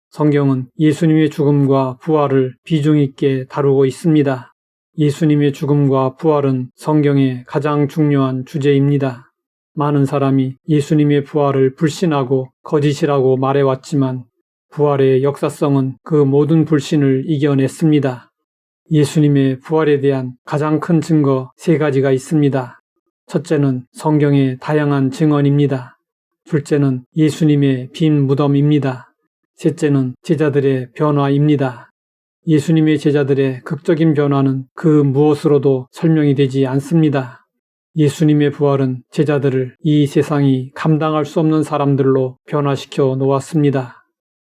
성경은 예수님의 죽음과 부활을 비중 있게 다루고 있습니다. 예수님의 죽음과 부활은 성경의 가장 중요한 주제입니다. 많은 사람이 예수님의 부활을 불신하고 거짓이라고 말해왔지만 부활의 역사성은 그 모든 불신을 이겨냈습니다. 예수님의 부활에 대한 가장 큰 증거 3가지가 있습니다. 첫째는 성경의 다양한 증언입니다. 둘째는 예수님의 빈 무덤입니다. 셋째는 제자들의 변화입니다. 예수님의 제자들의 극적인 변화는 그 무엇으로도 설명이 되지 않습니다. 예수님의 부활은 제자들을 이 세상이 감당할 수 없는 사람들로 변화시켜 놓았습니다.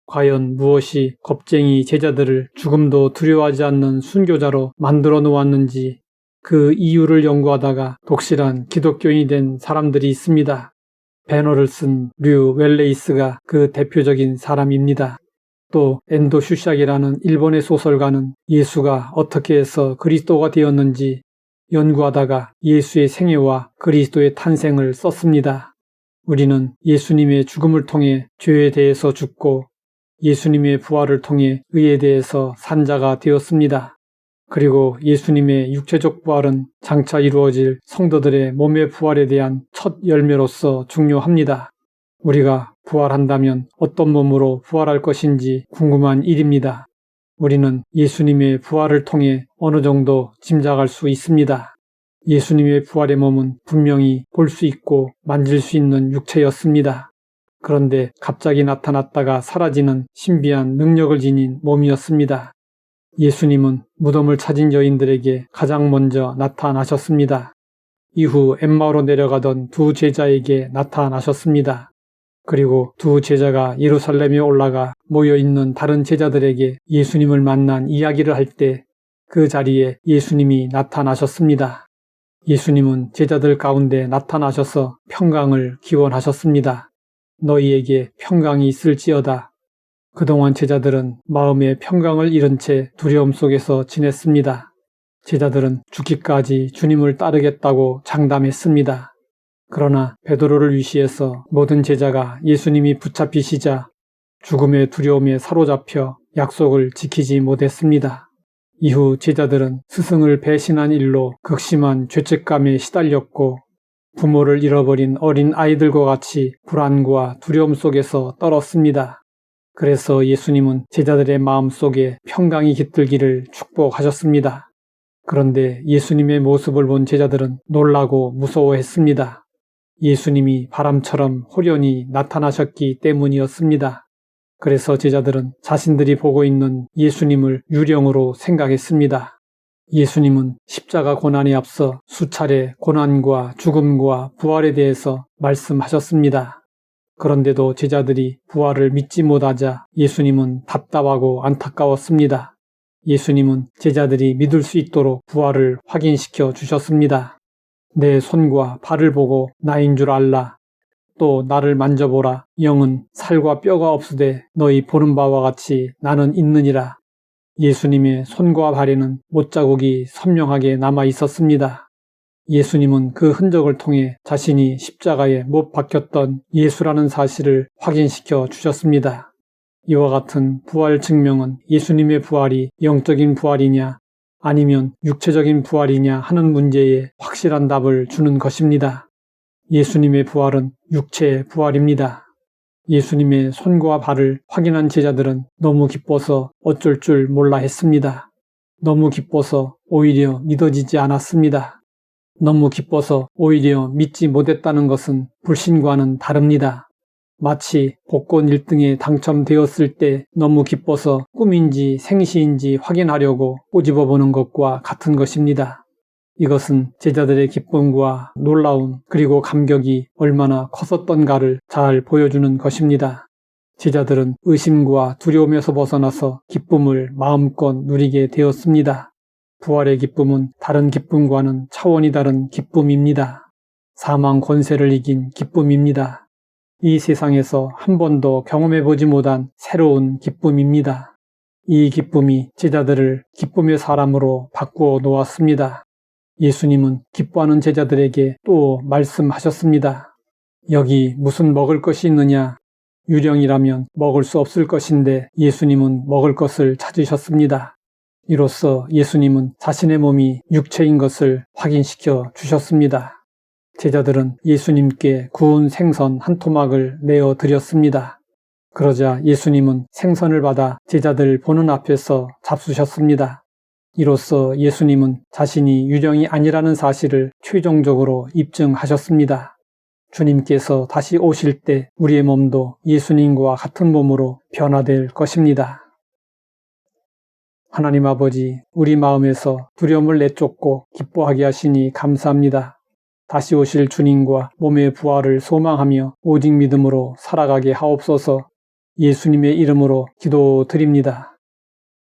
과연 무엇이 겁쟁이 제자들을 죽음도 두려워하지 않는 순교자로 만들어 놓았는지 그 이유를 연구하다가 독실한 기독교인이 된 사람들이 있습니다. 배너를 쓴 류 웰레이스가 그 대표적인 사람입니다. 또 엔도 슈샥이라는 일본의 소설가는 예수가 어떻게 해서 그리스도가 되었는지 연구하다가 예수의 생애와 그리스도의 탄생을 썼습니다. 우리는 예수님의 죽음을 통해 죄에 대해서 죽고 예수님의 부활을 통해 의에 대해서 산 자가 되었습니다. 그리고 예수님의 육체적 부활은 장차 이루어질 성도들의 몸의 부활에 대한 첫 열매로서 중요합니다. 우리가 부활한다면 어떤 몸으로 부활할 것인지 궁금한 일입니다. 우리는 예수님의 부활을 통해 어느 정도 짐작할 수 있습니다. 예수님의 부활의 몸은 분명히 볼 수 있고 만질 수 있는 육체였습니다. 그런데 갑자기 나타났다가 사라지는 신비한 능력을 지닌 몸이었습니다. 예수님은 무덤을 찾은 여인들에게 가장 먼저 나타나셨습니다. 이후 엠마오로 내려가던 2 제자에게 나타나셨습니다. 그리고 2 제자가 예루살렘에 올라가 모여있는 다른 제자들에게 예수님을 만난 이야기를 할 때 그 자리에 예수님이 나타나셨습니다. 예수님은 제자들 가운데 나타나셔서 평강을 기원하셨습니다. 너희에게 평강이 있을지어다. 그동안 제자들은 마음의 평강을 잃은 채 두려움 속에서 지냈습니다. 제자들은 죽기까지 주님을 따르겠다고 장담했습니다. 그러나 베드로를 위시해서 모든 제자가 예수님이 붙잡히시자 죽음의 두려움에 사로잡혀 약속을 지키지 못했습니다. 이후 제자들은 스승을 배신한 일로 극심한 죄책감에 시달렸고 부모를 잃어버린 어린 아이들과 같이 불안과 두려움 속에서 떨었습니다. 그래서 예수님은 제자들의 마음속에 평강이 깃들기를 축복하셨습니다. 그런데 예수님의 모습을 본 제자들은 놀라고 무서워했습니다. 예수님이 바람처럼 호련히 나타나셨기 때문이었습니다. 그래서 제자들은 자신들이 보고 있는 예수님을 유령으로 생각했습니다. 예수님은 십자가 고난에 앞서 수차례 고난과 죽음과 부활에 대해서 말씀하셨습니다. 그런데도 제자들이 부활을 믿지 못하자 예수님은 답답하고 안타까웠습니다. 예수님은 제자들이 믿을 수 있도록 부활을 확인시켜 주셨습니다. 내 손과 발을 보고 나인 줄 알라. 또 나를 만져보라. 영은 살과 뼈가 없으되 너희 보는 바와 같이 나는 있느니라. 예수님의 손과 발에는 못자국이 선명하게 남아 있었습니다. 예수님은 그 흔적을 통해 자신이 십자가에 못 박혔던 예수라는 사실을 확인시켜 주셨습니다. 이와 같은 부활 증명은 예수님의 부활이 영적인 부활이냐 아니면 육체적인 부활이냐 하는 문제에 확실한 답을 주는 것입니다. 예수님의 부활은 육체의 부활입니다. 예수님의 손과 발을 확인한 제자들은 너무 기뻐서 어쩔 줄 몰라 했습니다. 너무 기뻐서 오히려 믿어지지 않았습니다. 너무 기뻐서 오히려 믿지 못했다는 것은 불신과는 다릅니다. 마치 복권 1등에 당첨되었을 때 너무 기뻐서 꿈인지 생시인지 확인하려고 꼬집어 보는 것과 같은 것입니다. 이것은 제자들의 기쁨과 놀라움 그리고 감격이 얼마나 컸었던가를 잘 보여주는 것입니다. 제자들은 의심과 두려움에서 벗어나서 기쁨을 마음껏 누리게 되었습니다. 부활의 기쁨은 다른 기쁨과는 차원이 다른 기쁨입니다. 사망 권세를 이긴 기쁨입니다. 이 세상에서 한 번도 경험해보지 못한 새로운 기쁨입니다. 이 기쁨이 제자들을 기쁨의 사람으로 바꾸어 놓았습니다. 예수님은 기뻐하는 제자들에게 또 말씀하셨습니다. 여기 무슨 먹을 것이 있느냐? 유령이라면 먹을 수 없을 것인데 예수님은 먹을 것을 찾으셨습니다. 이로써 예수님은 자신의 몸이 육체인 것을 확인시켜 주셨습니다. 제자들은 예수님께 구운 생선 한 토막을 내어 드렸습니다. 그러자 예수님은 생선을 받아 제자들 보는 앞에서 잡수셨습니다. 이로써 예수님은 자신이 유령이 아니라는 사실을 최종적으로 입증하셨습니다. 주님께서 다시 오실 때 우리의 몸도 예수님과 같은 몸으로 변화될 것입니다. 하나님 아버지, 우리 마음에서 두려움을 내쫓고 기뻐하게 하시니 감사합니다. 다시 오실 주님과 몸의 부활을 소망하며 오직 믿음으로 살아가게 하옵소서. 예수님의 이름으로 기도드립니다.